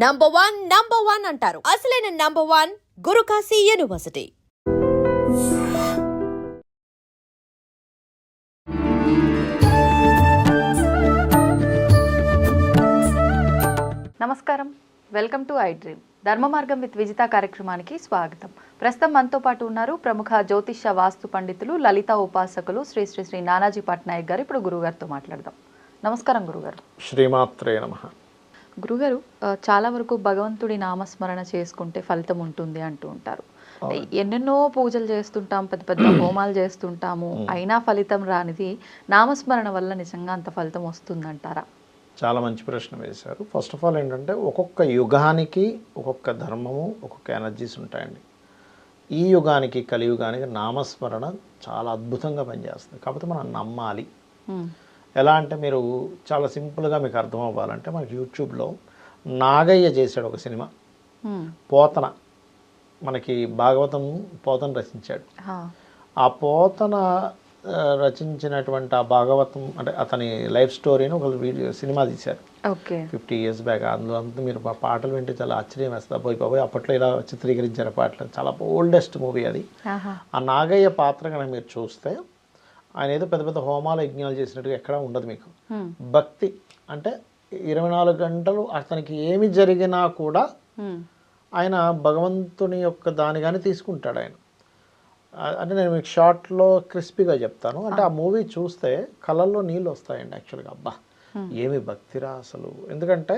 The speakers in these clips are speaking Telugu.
నంబర్ వన్ అంటారు. అసలైన నంబర్ వన్ గురుకాశీ యూనివర్సిటీ. నమస్కారం, వెల్కమ్ టు ఐ డ్రీమ్. ధర్మ మార్గం విత్ విజిత కార్యక్రమానికి స్వాగతం. ప్రస్తుతం మనతో పాటు ఉన్నారు ప్రముఖ జ్యోతిష్య వాస్తు పండితులు, లలిత ఉపాసకులు శ్రీ శ్రీ శ్రీ నానాజీ పట్నాయక్ గారు. ఇప్పుడు గురుగారితో మాట్లాడదాం. నమస్కారం గురుగారు. శ్రీమాత్రే నమః. గురుగారు, చాలా వరకు భగవంతుడి నామస్మరణ చేసుకుంటే ఫలితం ఉంటుంది అంటూ ఉంటారు. ఎన్నెన్నో పూజలు చేస్తుంటాం, పెద్ద పెద్ద హోమాలు చేస్తుంటాము, అయినా ఫలితం రానిది నామస్మరణ వల్ల నిజంగా అంత ఫలితం వస్తుందంటారా? చాలా మంచి ప్రశ్న వేశారు. ఫస్ట్ ఆఫ్ ఆల్ ఏంటంటే ఒక్కొక్క యుగానికి ఒక్కొక్క ధర్మము, ఒక్కొక్క ఎనర్జీస్ ఉంటాయండి. ఈ యుగానికి కలియుగానికి నామస్మరణ చాలా అద్భుతంగా పనిచేస్తుంది. కాకపోతే మనం నమ్మాలి. ఎలా అంటే మీరు చాలా సింపుల్గా మీకు అర్థం అవ్వాలంటే మనకి యూట్యూబ్లో నాగయ్య చేశాడు ఒక సినిమా, పోతన. మనకి భాగవతం పోతన రచించాడు. ఆ పోతన రచించినటువంటి ఆ భాగవతం అంటే అతని లైఫ్ స్టోరీని ఒక సినిమా తీశారు 50 years బ్యాక్. అందులో అంతా మీరు పాటలు వింటే చాలా ఆశ్చర్యం వేస్తుంది. బాబోయ్ అప్పట్లో ఇలా చిత్రీకరించారు పాటలు. చాలా ఓల్డెస్ట్ మూవీ అది. ఆ నాగయ్య పాత్ర కనుక మీరు చూస్తే ఆయన ఏదో పెద్ద పెద్ద హోమాలు యజ్ఞాలు చేసినట్టుగా ఎక్కడా ఉండదు మీకు. భక్తి అంటే 24 గంటలు అతనికి ఏమి జరిగినా కూడా ఆయన భగవంతుని యొక్క దాని కానీ తీసుకుంటాడు ఆయన. అంటే నేను మీకు షార్ట్లో క్రిస్పీగా చెప్తాను. అంటే ఆ మూవీ చూస్తే కళ్ళల్లో నీళ్ళు వస్తాయండి యాక్చువల్గా. అబ్బా ఏమి భక్తిరా అసలు. ఎందుకంటే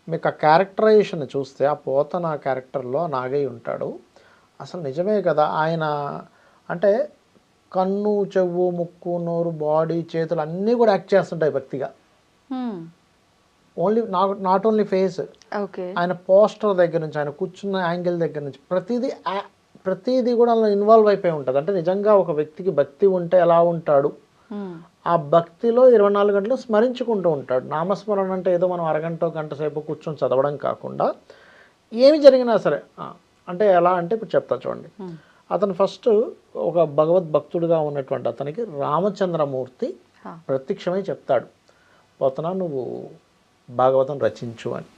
మీకు ఆ క్యారెక్టరైజేషన్ చూస్తే ఆ పోతన క్యారెక్టర్లో నాగయ్య ఉంటాడు. అసలు నిజమే కదా, ఆయన అంటే కన్ను, చెవు, ముక్కు, నోరు, బాడీ, చేతులు అన్నీ కూడా యాక్ట్ చేస్తుంటాయి భక్తిగా. నాట్ ఓన్లీ ఫేస్, ఆయన పోస్టర్ దగ్గర నుంచి, ఆయన కూర్చున్న యాంగిల్ దగ్గర నుంచి ప్రతిదీ కూడా అందులో ఇన్వాల్వ్ అయిపోయి ఉంటుంది. అంటే నిజంగా ఒక వ్యక్తికి భక్తి ఉంటే ఎలా ఉంటాడు, ఆ భక్తిలో 24 గంటలు స్మరించుకుంటూ ఉంటాడు. నామస్మరణ అంటే ఏదో మనం అరగంట గంట సేపు కూర్చొని చదవడం కాకుండా ఏమి జరిగినా సరే. అంటే ఎలా అంటే ఇప్పుడు చెప్తా చూడండి. అతను ఫస్ట్ ఒక భగవద్భక్తుడిగా ఉన్నటువంటి అతనికి రామచంద్రమూర్తి ప్రత్యక్షమై చెప్తాడు, పోతనా నువ్వు భాగవతం రచించు అని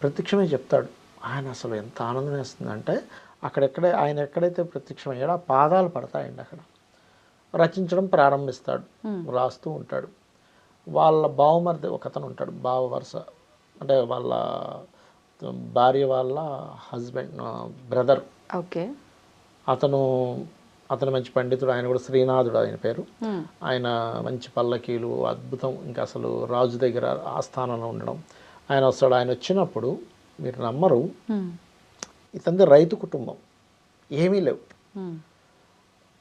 ప్రత్యక్షమై చెప్తాడు. ఆయన అసలు ఎంత ఆనందం వేస్తుందంటే ఆయన ఎక్కడైతే ప్రత్యక్షమయ్యాడో ఆ పాదాలు పడతాయండి. అక్కడ రచించడం ప్రారంభిస్తాడు, రాస్తూ ఉంటాడు. వాళ్ళ బావమరిది ఒక అతను ఉంటాడు, బావ వరుస అంటే వాళ్ళ భార్య వాళ్ళ హస్బెండ్ బ్రదర్. అతను మంచి పండితుడు. ఆయన కూడా శ్రీనాథుడు ఆయన పేరు. ఆయన మంచి పల్లకీలు అద్భుతం. ఇంకా అసలు రాజు దగ్గర ఆస్థానంలో ఉండడం. ఆయన వస్తాడు. ఆయన వచ్చినప్పుడు మీరు నమ్మరు, ఇతంది రైతు కుటుంబం, ఏమీ లేవు.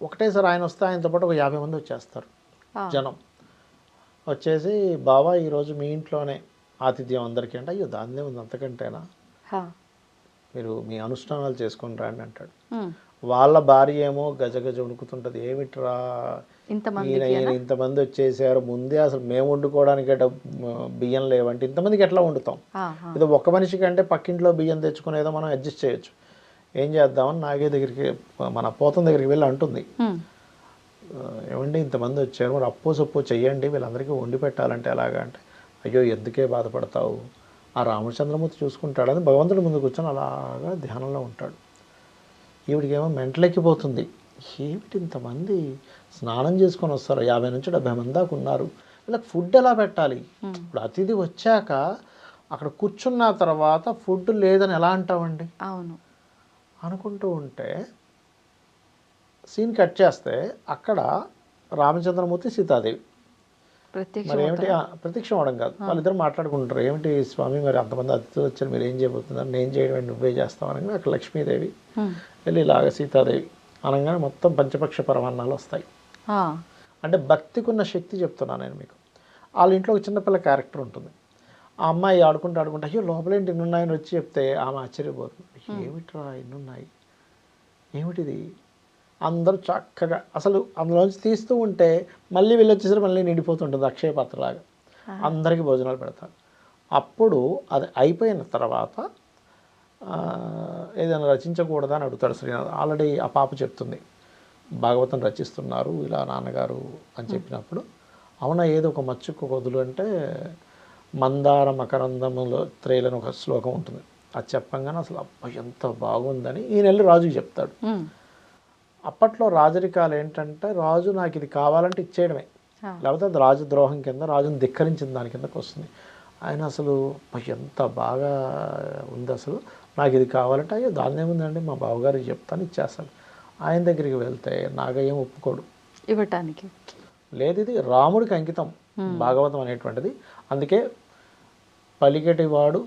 ఒకటేసారి ఆయన వస్తే ఆయనతో పాటు ఒక 50 మంది వచ్చేస్తారు జనం. వచ్చేసి బావా ఈరోజు మీ ఇంట్లోనే ఆతిథ్యం అందరికీ అంటే, అయ్యో దాన్నే ఉంది అంతకంటేనా, మీరు మీ అనుష్ఠానాలు చేసుకొని రండి అంటాడు. వాళ్ళ భార్య ఏమో గజగజ వణుకుతుంటుంది, ఏమిట్రా ఈయన ఇంతమంది వచ్చేసారు, ముందే అసలు మేము వండుకోవడానికి బియ్యం లేవంటే ఇంతమందికి ఎట్లా వండుతాం, ఏదో ఒక్క మనిషి కంటే పక్కింట్లో బియ్యం తెచ్చుకునేదో మనం అడ్జస్ట్ చేయొచ్చు, ఏం చేద్దామని నాగే దగ్గరికి మన పోతం దగ్గరికి వెళ్ళి అంటుంది, ఏమండి ఇంతమంది వచ్చారు, మరి అప్పో సప్పో చెయ్యండి, వీళ్ళందరికీ వండి పెట్టాలంటే ఎలాగా అంటే, అయ్యో ఎందుకే బాధపడతావు, ఆ రామచంద్రమూర్తి చూసుకుంటాడని భగవంతుడి ముందు కూర్చొని అలాగా ధ్యానంలో ఉంటాడు. ఈవిడికేమో మెంటలెక్కిపోతుంది, ఏమిటి ఇంతమంది స్నానం చేసుకొని వస్తారు, 50 నుంచి 70 మంది దాకా ఉన్నారు, వీళ్ళకి ఫుడ్ ఎలా పెట్టాలి, ఇప్పుడు అతిథి వచ్చాక అక్కడ కూర్చున్న తర్వాత ఫుడ్ లేదని ఎలా అంటామండి, అవును అనుకుంటూ ఉంటే సీన్ కట్ చేస్తే అక్కడ రామచంద్రమూర్తి సీతాదేవి మరి ఏమిటి ప్రత్యక్షం అవడం కాదు, వాళ్ళిద్దరు మాట్లాడుకుంటారు, ఏమిటి స్వామి మరి అంతమంది అతిథులు వచ్చారు, మీరు ఏం చేయబోతున్నారు, నేను చేయడం నువ్వే చేస్తావు అనగా అక్కడ లక్ష్మీదేవి వెళ్ళి ఇలాగ సీతాదేవి అనగానే మొత్తం పంచపక్ష పరమాన్నాలు వస్తాయి. అంటే భక్తికి ఉన్న శక్తి చెప్తున్నాను నేను మీకు. వాళ్ళ ఇంట్లో ఒక చిన్నపిల్ల క్యారెక్టర్ ఉంటుంది, ఆ అమ్మాయి ఆడుకుంటూ అయ్యో లోపలేంటి ఇన్నున్నాయని వచ్చి చెప్తే ఆమె ఆశ్చర్యపోతుంది, ఏమిట్రా ఇన్నున్నాయి ఏమిటిది, అందరూ చక్కగా అసలు అందులోంచి తీస్తూ ఉంటే మళ్ళీ వీళ్ళు వచ్చేసరికి మళ్ళీ నిండిపోతుంటుంది అక్షయ పాత్రలాగా, అందరికీ భోజనాలు పెడతారు. అప్పుడు అది అయిపోయిన తర్వాత ఏదైనా రచించకూడదా అని అడుగుతాడు శ్రీనాథ్. ఆల్రెడీ ఆ పాప చెప్తుంది భాగవతం రచిస్తున్నారు ఇలా నాన్నగారు అని చెప్పినప్పుడు, అవునా ఏదో ఒక మచ్చుకు వదులు అంటే మందార మకరందములో త్రేలని ఒక శ్లోకం ఉంటుంది. అది చెప్పంగానే అసలు అబ్బా ఎంత బాగుందని ఈయన వెళ్ళి రాజుకి చెప్తాడు. అప్పట్లో రాజరికాలు ఏంటంటే రాజు నాకు ఇది కావాలంటే ఇచ్చేయడమే, లేకపోతే అది రాజద్రోహం కింద, రాజుని ధిక్కరించిన దాని కిందకు వస్తుంది. ఆయన అసలు ఎంత బాగా ఉంది, అసలు నాకు ఇది కావాలంటే అయ్యో దాని ఏముందండి మా బావగారికి చెప్తాను ఇచ్చేస్తాను. ఆయన దగ్గరికి వెళ్తే నాగయ్యం ఒప్పుకోడు ఇవ్వటానికి. లేదు, ఇది రాముడికి అంకితం భాగవతం అనేటువంటిది. అందుకే పలికెటివాడు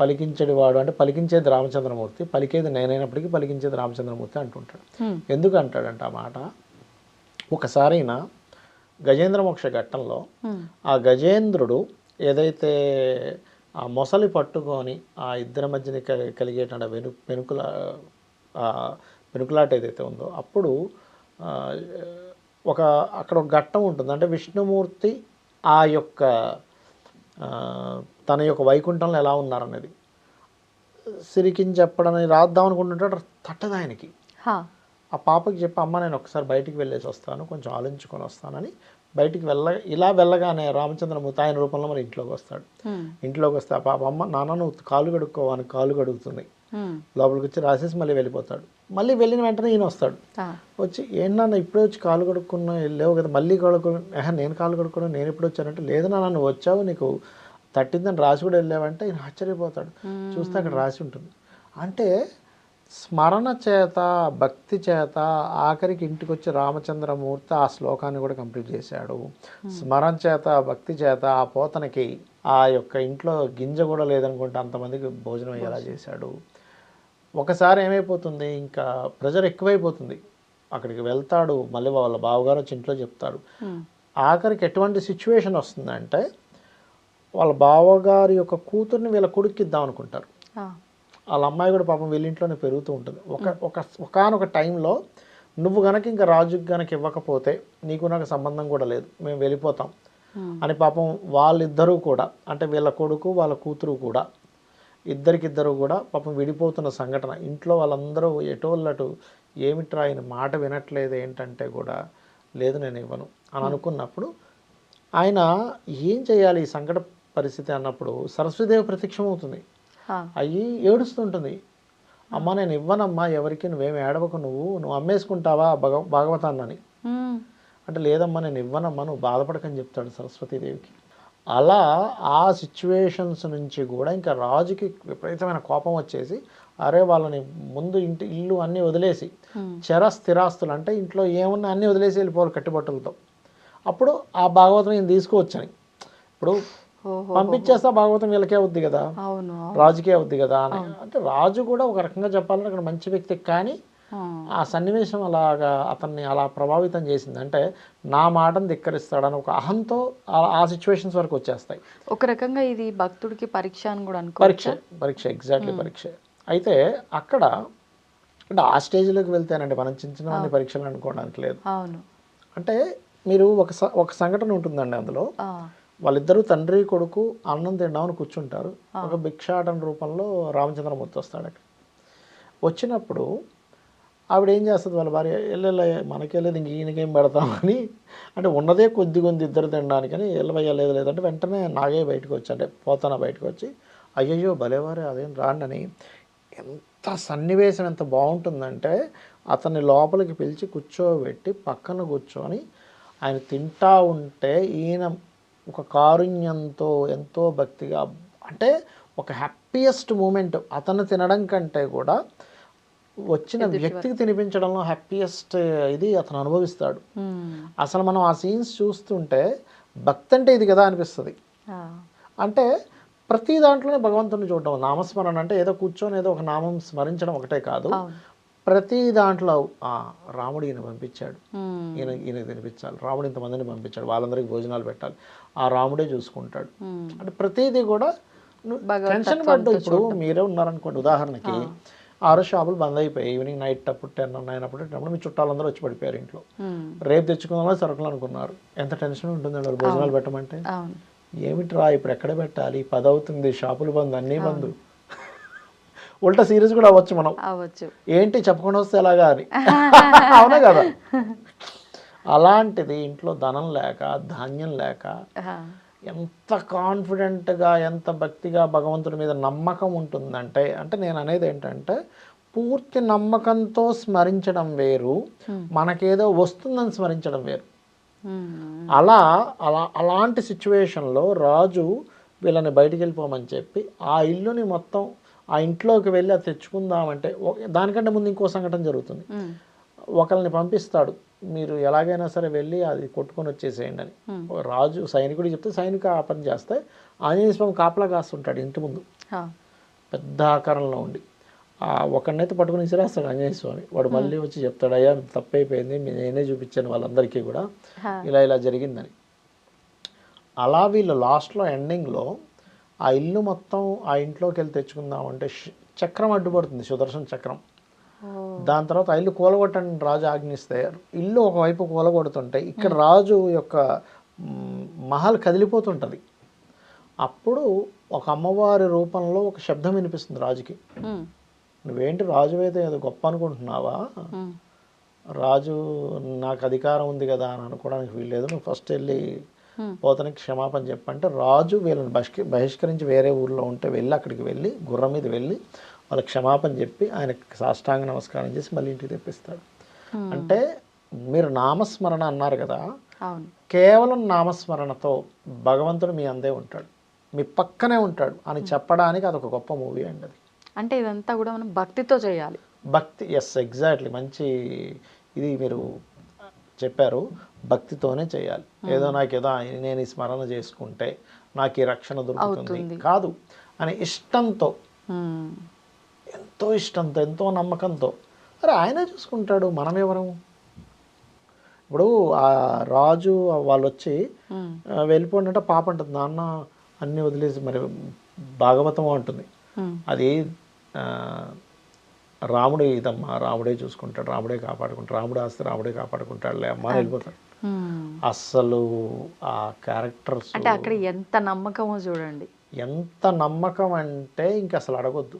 పలికించేటివాడు అంటే పలికించేది రామచంద్రమూర్తి, పలికేది నేనైనప్పటికీ పలికించేది రామచంద్రమూర్తి అంటుంటాడు. ఎందుకు అంటాడంటే ఆ మాట, ఒకసారైనా గజేంద్ర మోక్ష ఘట్టంలో ఆ గజేంద్రుడు ఏదైతే ఆ మొసలి పట్టుకొని ఆ ఇద్దరి మధ్యని కలిగేటువంటి పెనుకులాట ఏదైతే ఉందో అప్పుడు అక్కడ ఒక ఘట్టం ఉంటుంది. అంటే విష్ణుమూర్తి ఆ యొక్క తన యొక్క వైకుంఠంలో ఎలా ఉన్నారనేది సిరికిని చెప్పడని రాద్దాం అనుకుంటుంటాడు, తట్టదు ఆయనకి. ఆ పాపకి చెప్పి అమ్మ నేను ఒకసారి బయటికి వెళ్ళేసి వస్తాను, కొంచెం ఆలోచించుకొని వస్తానని బయటికి వెళ్ళగానే రామచంద్రమూర్తి ఆయన రూపంలో మరి ఇంట్లోకి వస్తాడు. ఇంట్లోకి వస్తే ఆ పాప అమ్మ నాన్న నువ్వు కాలు కడుక్కోవని కాలు కడుగుతుంది, లోపలికి వచ్చి రాసేసి మళ్ళీ వెళ్ళిపోతాడు. మళ్ళీ వెళ్ళిన వెంటనే ఈయన వస్తాడు, వచ్చి ఏంటన్నా ఇప్పుడే వచ్చి కాలు కడుక్కున్నా వెళ్ళావు కదా మళ్ళీ నేను కాలు కడుక్కున్నా నేను ఎప్పుడు వచ్చానంటే లేదు నాన్న నువ్వు వచ్చావు నీకు తట్టిందని రాసి కూడా వెళ్ళావంటే ఈయన ఆశ్చర్యపోతాడు. చూస్తే అక్కడ రాసి ఉంటుంది. అంటే స్మరణ చేత భక్తి చేత ఆఖరికి ఇంటికి వచ్చి రామచంద్రమూర్తి ఆ శ్లోకాన్ని కూడా కంప్లీట్ చేశాడు. స్మరణ చేత భక్తి చేత ఆ పోతనకి ఆ యొక్క ఇంట్లో గింజ కూడా లేదనుకుంటే అంతమందికి భోజనం అయ్యేలా చేశాడు. ఒకసారి ఏమైపోతుంది, ఇంకా ప్రెజర్ ఎక్కువైపోతుంది, అక్కడికి వెళ్తాడు, మళ్ళీ వాళ్ళ బావగారు వచ్చి ఇంట్లో చెప్తాడు. ఆఖరికి ఎటువంటి సిచ్యువేషన్ వస్తుందంటే వాళ్ళ బావగారి యొక్క కూతుర్ని వీళ్ళ కొడుక్కి ఇద్దాం అనుకుంటారు. వాళ్ళ అమ్మాయి కూడా పాపం వీళ్ళింట్లోనే పెరుగుతూ ఉంటుంది. ఒకనొక టైంలో నువ్వు గనక ఇంకా రాజుకి గనక ఇవ్వకపోతే నీకు నాకు సంబంధం కూడా లేదు, మేము వెళ్ళిపోతాం అని పాపం వాళ్ళిద్దరూ కూడా అంటే వీళ్ళ కొడుకు వాళ్ళ కూతురు కూడా ఇద్దరికిద్దరు కూడా పాపం విడిపోతున్న సంఘటన. ఇంట్లో వాళ్ళందరూ ఎటోళ్ళటు ఏమిట్రా ఆయన మాట వినట్లేదు ఏంటంటే కూడా లేదు నేను ఇవ్వను అని అనుకున్నప్పుడు ఆయన ఏం చేయాలి ఈ సంకట పరిస్థితి అన్నప్పుడు సరస్వతీదేవి ప్రత్యక్షమవుతుంది. అయ్యి ఏడుస్తుంటుంది, అమ్మ నేను ఇవ్వనమ్మా ఎవరికి, నువ్వేమి ఏడవకు, నువ్వు అమ్మేసుకుంటావా భాగవతాన్నని అంటే లేదమ్మా నేను ఇవ్వనమ్మా నువ్వు బాధపడకని చెప్తాడు సరస్వతీదేవికి. అలా ఆ సిచ్యువేషన్స్ నుంచి కూడా ఇంకా రాజుకి విపరీతమైన కోపం వచ్చేసి అరే వాళ్ళని ముందు ఇల్లు అన్నీ వదిలేసి స్థిరాస్తులు అంటే ఇంట్లో ఏమున్నా అన్నీ వదిలేసి వెళ్ళిపోవాలి కట్టుబట్టలతో. అప్పుడు ఆ భాగవతం నేను తీసుకువచ్చని ఇప్పుడు పంపించేస్తా భాగవతం వీళ్ళకే అవుద్ది కదా, రాజుకే అవుద్ది కదా అని. అంటే రాజు కూడా ఒక రకంగా చెప్పాలంటే అక్కడ మంచి వ్యక్తి, కానీ ఆ సన్నివేశం అలాగా అతన్ని అలా ప్రభావితం చేసింది. అంటే నా మాటను ధిక్కరిస్తాడని ఒక అహంతో ఆ సిచ్యువేషన్స్ వరకు వచ్చేస్తాయి. ఒక రకంగా ఇది భక్తుడికి పరీక్ష అని కూడా అనుకోవచ్చు. పరీక్ష ఎగ్జాక్ట్లీ పరీక్ష. అయితే అక్కడ అంటే ఆ స్టేజ్లోకి వెళ్తేనండి మనం చిన్న చిన్న పరీక్షలు అనుకోవడానికి లేదు. అంటే మీరు ఒక సంఘటన ఉంటుందండి అందులో, వాళ్ళిద్దరూ తండ్రి కొడుకు అన్నం తిందామని కూర్చుంటారు. ఒక భిక్షాటన రూపంలో రామచంద్రమూర్తి వస్తాడు. అక్కడ వచ్చినప్పుడు ఆవిడ ఏం చేస్తుంది, వాళ్ళ భార్య మనకెళ్ళేది ఇంక ఈయనకేం పెడతామని అంటే ఉన్నదే కొద్దిగా ఉంది ఇద్దరు తినడానికని వెళ్ళవయ్యలేదు లేదంటే వెంటనే నాగే బయటకు వచ్చి అంటే పోతాన బయటకు వచ్చి అయ్యయ్యో భలేవారే అదేం రాండని. ఎంత సన్నివేశం ఎంత బాగుంటుందంటే అతన్ని లోపలికి పిలిచి కూర్చోబెట్టి పక్కన కూర్చొని ఆయన తింటా ఉంటే ఈయన ఒక కారుణ్యంతో ఎంతో భక్తిగా అంటే ఒక హ్యాపీయెస్ట్ మూమెంట్ అతను తినడం కంటే కూడా వచ్చిన వ్యక్తికి తినిపించడంలో హ్యాపీయెస్ట్ ఇది అతను అనుభవిస్తాడు. అసలు మనం ఆ సీన్స్ చూస్తుంటే భక్తి అంటే ఇది కదా అనిపిస్తుంది. అంటే ప్రతి దాంట్లోనే భగవంతుని చూడటం, నామస్మరణ అంటే ఏదో కూర్చొని ఏదో ఒక నామం స్మరించడం ఒకటే కాదు, ప్రతి దాంట్లో రాముడు ఈయన పంపించాడు, ఈయన తినిపించాలి, రాముడు ఇంతమందిని పంపించాడు, వాళ్ళందరికీ భోజనాలు పెట్టాలి, ఆ రాముడే చూసుకుంటాడు. అంటే ప్రతిదీ కూడా టెన్షన్ పడ్డు. ఇప్పుడు మీరే ఉన్నారనుకోండి ఉదాహరణకి 6 షాపులు బంద్ అయిపోయాయి, ఈవినింగ్ నైట్ అప్పుడు 10, 9 అప్పుడు మీ చుట్టాలందరూ వచ్చి పడిపోయారు ఇంట్లో, రేపు తెచ్చుకుందామో సరుకులు అనుకున్నారు. ఎంత టెన్షన్ ఉంటుందండి వాళ్ళు భోజనాలు పెట్టమంటే. ఏమిట్రా ఇప్పుడు ఎక్కడ పెట్టాలి, 10 అవుతుంది, షాపులు బంద్, అన్నీ బంద్. ఉల్టా సీరియస్ కూడా అవ్వచ్చు మనం, ఏంటి చెప్పకుండా వస్తే ఎలాగా అని. అవునా కదా. అలాంటిది ఇంట్లో ధనం లేక ధాన్యం లేక ఎంత కాన్ఫిడెంట్గా ఎంత భక్తిగా భగవంతుడి మీద నమ్మకం ఉంటుందంటే, అంటే నేను అనేది ఏంటంటే పూర్తి నమ్మకంతో స్మరించడం వేరు, మనకేదో వస్తుందని స్మరించడం వేరు. అలాంటి సిచ్యువేషన్లో రాజు వీళ్ళని బయటికి వెళ్ళిపోమని చెప్పి ఆ ఇల్లుని మొత్తం ఆ ఇంట్లోకి వెళ్ళి అది తెచ్చుకుందామంటే దానికంటే ముందు ఇంకో సంఘటన జరుగుతుంది. ఒకరిని పంపిస్తాడు, మీరు ఎలాగైనా సరే వెళ్ళి అది కొట్టుకొని వచ్చేసేయండి అని. రాజు సైనికుడికి చెప్తే సైనిక ఆ పని చేస్తే ఆంజనేయ స్వామి కాపలా కాస్తుంటాడు ఇంటి ముందు పెద్ద ఆకారంలో ఉండి. ఒకరినైతే పట్టుకుని విసిరేస్తాడు ఆంజనేయ స్వామి. వాడు మళ్ళీ వచ్చి చెప్తాడు, అయ్యా తప్పైపోయింది, నేనే చూపించాను వాళ్ళందరికీ కూడా ఇలా జరిగిందని. అలా వీళ్ళు లాస్ట్లో ఎండింగ్లో ఆ ఇల్లు మొత్తం ఆ ఇంట్లోకి వెళ్ళి తెచ్చుకుందామంటే చక్రం అడ్డుపడుతుంది, సుదర్శన చక్రం. దాని తర్వాత ఆ ఇల్లు కూలగొట్టని రాజు ఆజ్ఞిస్తే ఇల్లు ఒకవైపు కూలగొడుతుంటే ఇక్కడ రాజు యొక్క మహల్ కదిలిపోతుంటుంది. అప్పుడు ఒక అమ్మవారి రూపంలో ఒక శబ్దం వినిపిస్తుంది రాజుకి. నువ్వేంటి రాజు అయితే ఏదో గొప్ప అనుకుంటున్నావా, రాజు నాకు అధికారం ఉంది కదా అని అనుకోవడానికి వీల్లేదు, నువ్వు ఫస్ట్ వెళ్ళి పోతనికి క్షమాపణ చెప్పంటే రాజు వీళ్ళని బహిష్కరించి వేరే ఊర్లో ఉంటే వెళ్ళి అక్కడికి వెళ్ళి గుర్రం మీద వెళ్ళి వాళ్ళకి క్షమాపణ చెప్పి ఆయనకి సాష్టాంగ నమస్కారం చేసి మళ్ళీ ఇంటికి తెప్పిస్తాడు. అంటే మీరు నామస్మరణ అన్నారు కదా, కేవలం నామస్మరణతో భగవంతుడు మీ అందే ఉంటాడు, మీ పక్కనే ఉంటాడు అని చెప్పడానికి అదొక గొప్ప మూవీ అండి అది. అంటే ఇదంతా కూడా మనం భక్తితో చేయాలి. భక్తి, ఎస్ ఎగ్జాక్ట్లీ, మంచి ఇది మీరు చెప్పారు, భక్తితోనే చేయాలి. ఏదో నాకేదో నేను ఈ స్మరణ చేసుకుంటే నాకు ఈ రక్షణ దొరుకుతుంది కాదు అని ఇష్టంతో, ఎంతో ఇష్టంతో, ఎంతో నమ్మకంతో, అరే ఆయనే చూసుకుంటాడు, మనం ఎవరు. ఇప్పుడు ఆ రాజు వాళ్ళు వచ్చి వెళ్ళిపోండి అంటే పాప అంటుంది, నాన్న అన్నీ వదిలేసి, మరి భాగవతం అంటుంది అది రాముడే ఇదమ్మా, రాముడే చూసుకుంటాడు, రాముడే కాపాడుకుంటాడు, రాముడు ఆస్తి రాముడే కాపాడుకుంటాడులే అమ్మా అని వెళ్ళిపోతాడు. అస్సలు ఆ క్యారెక్టర్స్ అంటే అక్కడ ఎంత నమ్మకమో చూడండి, ఎంత నమ్మకం అంటే ఇంక అసలు అడగొద్దు.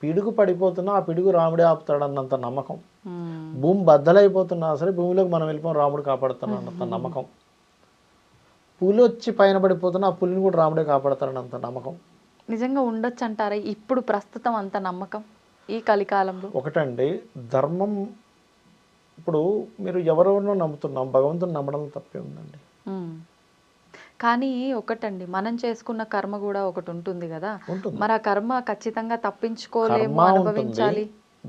పిడుగు పడిపోతున్నా ఆ పిడుగు రాముడే ఆపుతాడు అన్నంత నమ్మకం. భూమి బద్దలైపోతున్నా సరే భూమిలోకి మనం వెళ్ళిపోయి రాముడు కాపాడుతాడు అన్నంత నమ్మకం. పులి వచ్చి పైన పడిపోతున్నా ఆ పులిని కూడా రాముడే కాపాడతాడన్నంత నమ్మకం. నిజంగా ఉండొచ్చు అంటారా ఇప్పుడు ప్రస్తుతం అంత నమ్మకం ఈ కలికాలంలో? ఒకటండి, ధర్మం, ఇప్పుడు మీరు ఎవరెవరినో నమ్ముతున్నాం, భగవంతుని నమ్మడం తప్పే ఉందండి. కానీ ఒకటండి, మనం చేసుకున్న కర్మ కూడా ఒకటి ఉంటుంది కదా, మరి ఆ కర్మ ఖచ్చితంగా తప్పించుకోలేము, అనుభవించాలి.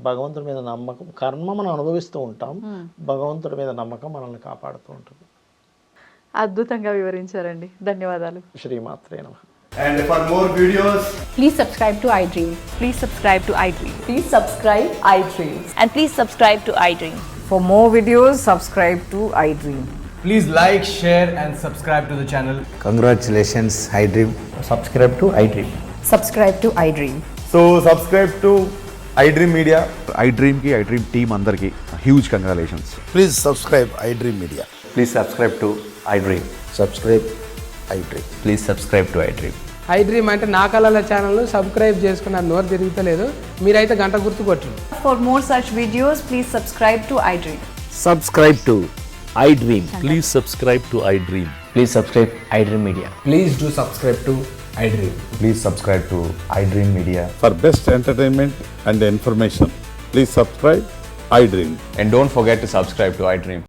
భగవంతుడి మీద నమ్మకం, కర్మ మనం అనుభవిస్తూ ఉంటాం, భగవంతుడి మీద నమ్మకం మనల్ని కాపాడుతూ ఉంటుంది. అద్భుతంగా వివరించారండి, ధన్యవాదాలు. శ్రీమాత్రే నమః. And for more videos, please subscribe to iDream. Please subscribe to iDream. Please subscribe iDream. And please subscribe to iDream. For more videos, subscribe to iDream. please like, share and subscribe to the channel. Congratulations, iDream. Subscribe to iDream. Subscribe to iDream. So subscribe to iDream Media. iDream ki iDream team andarki huge congratulations. Please subscribe iDream Media. Please subscribe to iDream. Subscribe iDream. Please subscribe to iDream. iDream అంటే నా కళల ఛానల్ సబ్స్క్రైబ్ చేసుకున్న నోరు తిరుగుతలేదు, మీరైతే గంట గుర్తు కొట్టండి. For more such videos, please subscribe to iDream. Subscribe to iDream. Please subscribe to iDream. Please subscribe iDream Media. Please do subscribe to iDream. Please subscribe to iDream Media. For best entertainment and information, please subscribe iDream. And don't forget to subscribe to iDream.